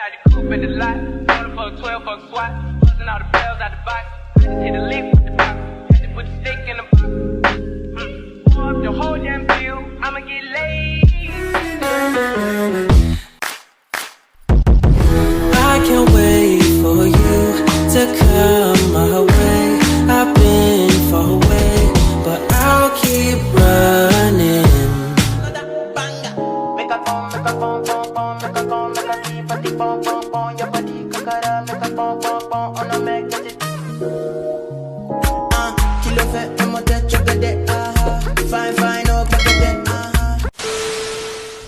out the coupe at the lot. 12 for 12 for SWAT. Busting all the bells out the box. Hit the lick with the box. Had to put the stick in the box. Pour up the whole damn bill. I'ma get laid. I can't wait for you to come my way. I've been far away, but I'll keep running. Make a phone, make a phone, phone, phone, make a phone, make a keep a deep phone, phone, phone. Your body kakara, make a phone, phone, phone, on a magnetic. Kilo fait, I'm a dead, you got it, fine, fine, oh, but it,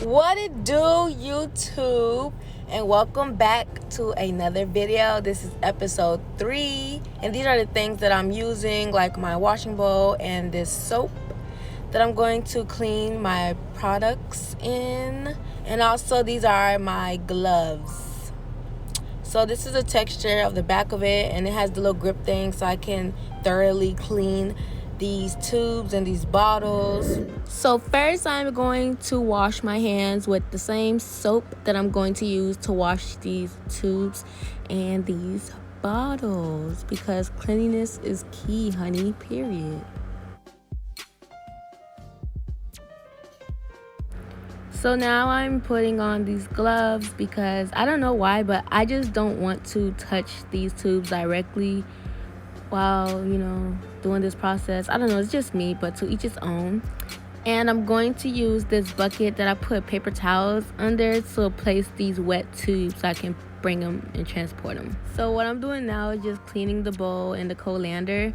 What it do, YouTube? And welcome back to another video. This is episode 3, and these are the things that I'm using, like my washing bowl and this soap that I'm going to clean my products in. And also these are my gloves. So this is the texture of the back of it, and it has the little grip thing so I can thoroughly clean these tubes and these bottles. So first I'm going to wash my hands with the same soap that I'm going to use to wash these tubes and these bottles, because cleanliness is key, honey, period. So now I'm putting on these gloves because I don't know why, but I just don't want to touch these tubes directly while, doing this process. I don't know, it's just me, but to each its own. And I'm going to use this bucket that I put paper towels under to place these wet tubes so I can bring them and transport them. So what I'm doing now is just cleaning the bowl and the colander,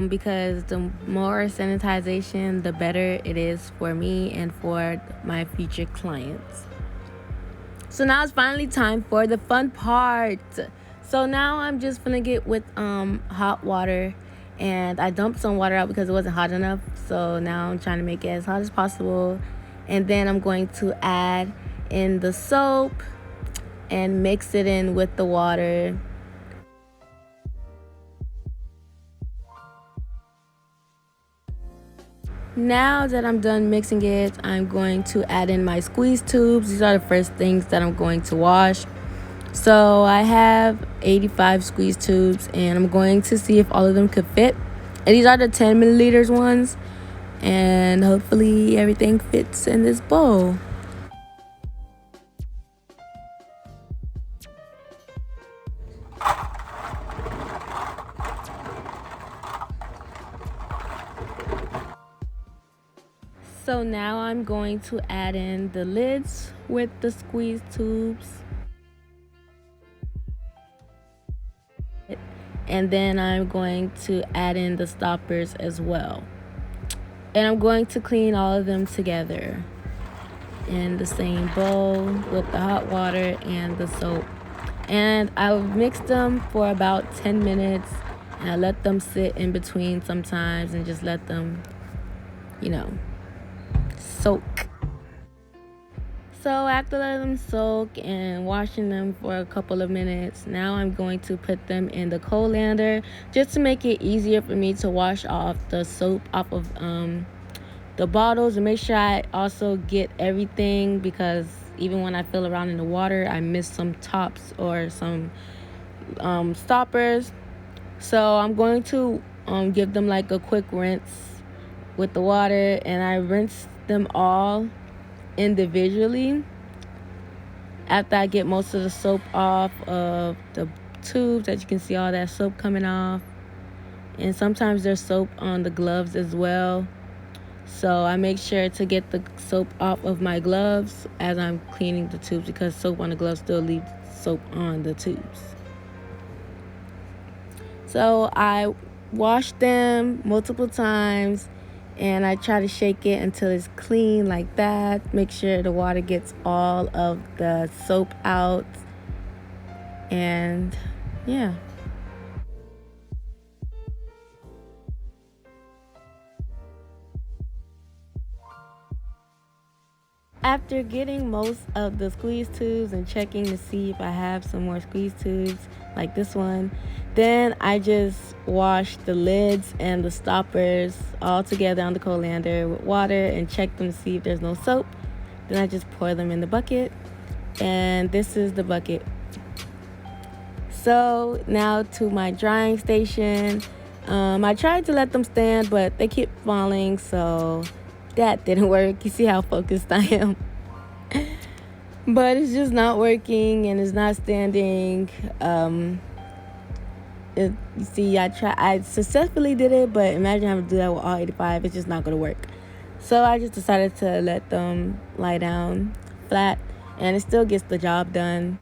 because the more sanitization, the better it is for me and for my future clients. So now it's finally time for the fun part. So now I'm just gonna get with hot water, and I dumped some water out because it wasn't hot enough. So now I'm trying to make it as hot as possible, and then I'm going to add in the soap and mix it in with the water. Now that I'm done mixing it, I'm going to add in my squeeze tubes. These are the first things that I'm going to wash. So I have 85 squeeze tubes, and I'm going to see if all of them could fit. And these are the 10 milliliters ones, and hopefully everything fits in this bowl. So now I'm going to add in the lids with the squeeze tubes. And then I'm going to add in the stoppers as well. And I'm going to clean all of them together in the same bowl with the hot water and the soap. And I'll mix them for about 10 minutes, and I let them sit in between sometimes and just let them, soak. So after letting them soak and washing them for a couple of minutes, now I'm going to put them in the colander just to make it easier for me to wash off the soap off of the bottles, and make sure I also get everything, because even when I fill around in the water, I miss some tops or some stoppers. So I'm going to give them like a quick rinse with the water, and I rinse them all individually after I get most of the soap off of the tubes. As you can see, all that soap coming off, and sometimes there's soap on the gloves as well. So I make sure to get the soap off of my gloves as I'm cleaning the tubes, because soap on the gloves still leaves soap on the tubes. So I wash them multiple times, and I try to shake it until it's clean like that. Make sure the water gets all of the soap out. And yeah. After getting most of the squeeze tubes and checking to see if I have some more squeeze tubes like this one, then I just wash the lids and the stoppers all together on the colander with water and check them to see if there's no soap. Then I just pour them in the bucket, and this is the bucket So now to my drying station. I tried to let them stand, but they keep falling, so that didn't work. You see how focused I am. But it's just not working and it's not standing. You see, I successfully did it, but imagine having to do that with all 85. It's just not going to work. So I just decided to let them lie down flat, and it still gets the job done.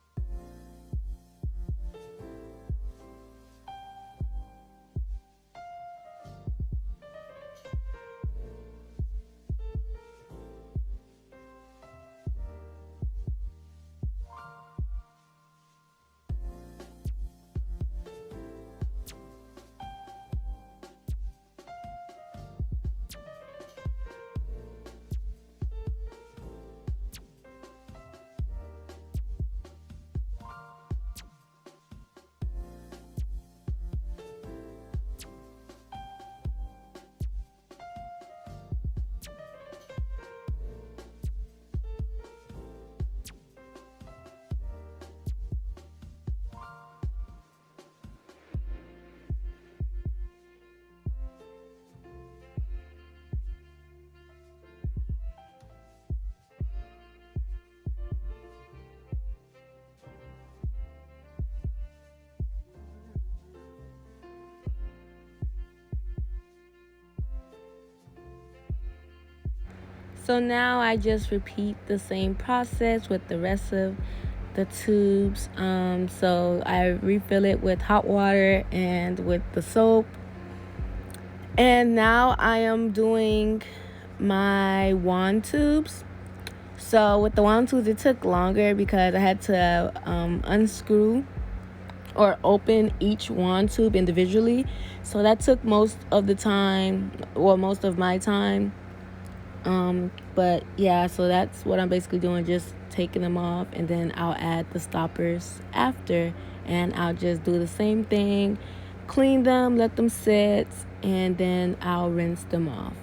So now I just repeat the same process with the rest of the tubes. So I refill it with hot water and with the soap. And now I am doing my wand tubes. So with the wand tubes, it took longer because I had to unscrew or open each wand tube individually. So that took most of the time, or most of my time. But yeah, so that's what I'm basically doing, just taking them off, and then I'll add the stoppers after, and I'll just do the same thing, clean them, let them sit, and then I'll rinse them off.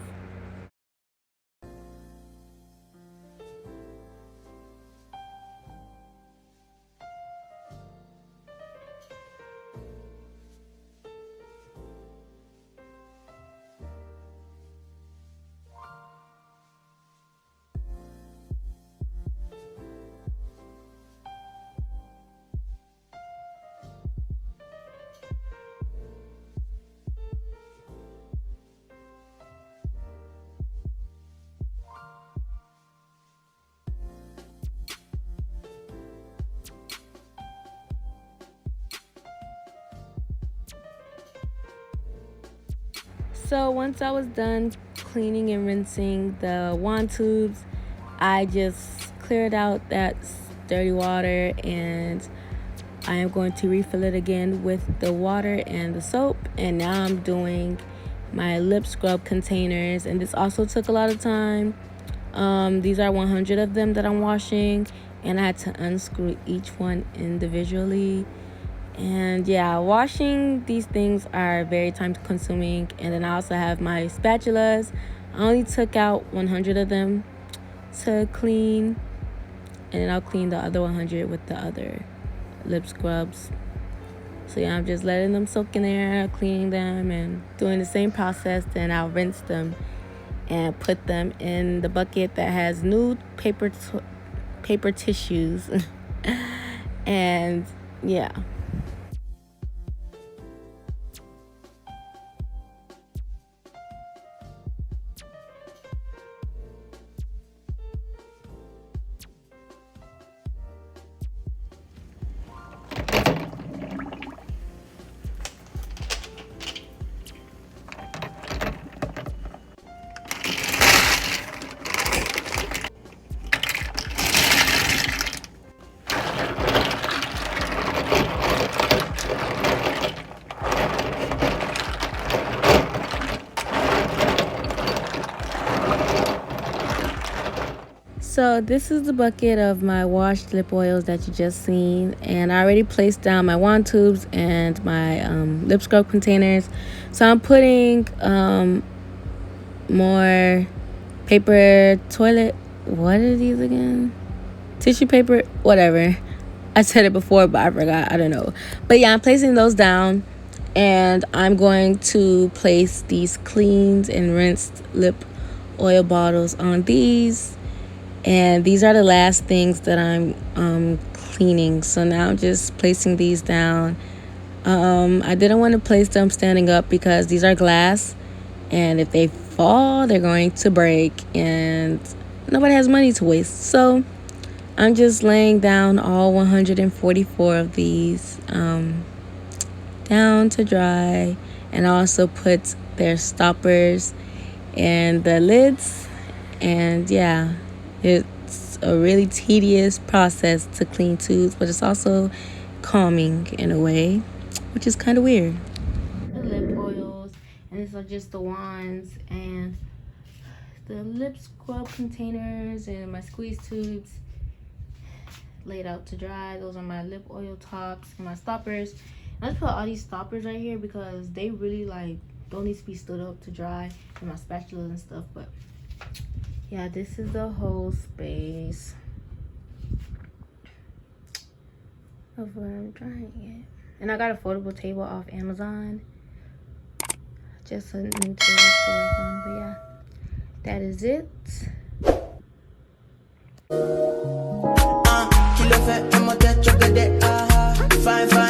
So once I was done cleaning and rinsing the wand tubes, I just cleared out that dirty water, and I am going to refill it again with the water and the soap. And now I'm doing my lip scrub containers, and this also took a lot of time. These are 100 of them that I'm washing, and I had to unscrew each one individually. And yeah, washing these things are very time consuming. And then I also have my spatulas. I only took out 100 of them to clean, and then I'll clean the other 100 with the other lip scrubs. So yeah, I'm just letting them soak in there, cleaning them, and doing the same process. Then I'll rinse them and put them in the bucket that has new paper tissues. And yeah. So this is the bucket of my washed lip oils that you just seen, and I already placed down my wand tubes and my lip scrub containers. So I'm putting more paper toilet, what are these again? Tissue paper, whatever. I said it before, but I forgot. I don't know. But yeah, I'm placing those down. And I'm going to place these cleaned and rinsed lip oil bottles on these. And these are the last things that I'm cleaning. So now I'm just placing these down. I didn't want to place them standing up because these are glass. And if they fall, they're going to break. And nobody has money to waste. So I'm just laying down all 144 of these down to dry, and I also put their stoppers and the lids. And yeah, it's a really tedious process to clean tubes, but it's also calming in a way, which is kind of weird. The lip oils, and these are just the wands and the lip scrub containers and my squeeze tubes laid out to dry. Those are my lip oil tops and my stoppers. I just put all these stoppers right here because they really like don't need to be stood up to dry, and my spatulas and stuff. But yeah, this is the whole space of where I'm drying it. And I got a foldable table off Amazon. Just a new table to work on. But yeah, that is it. Fine.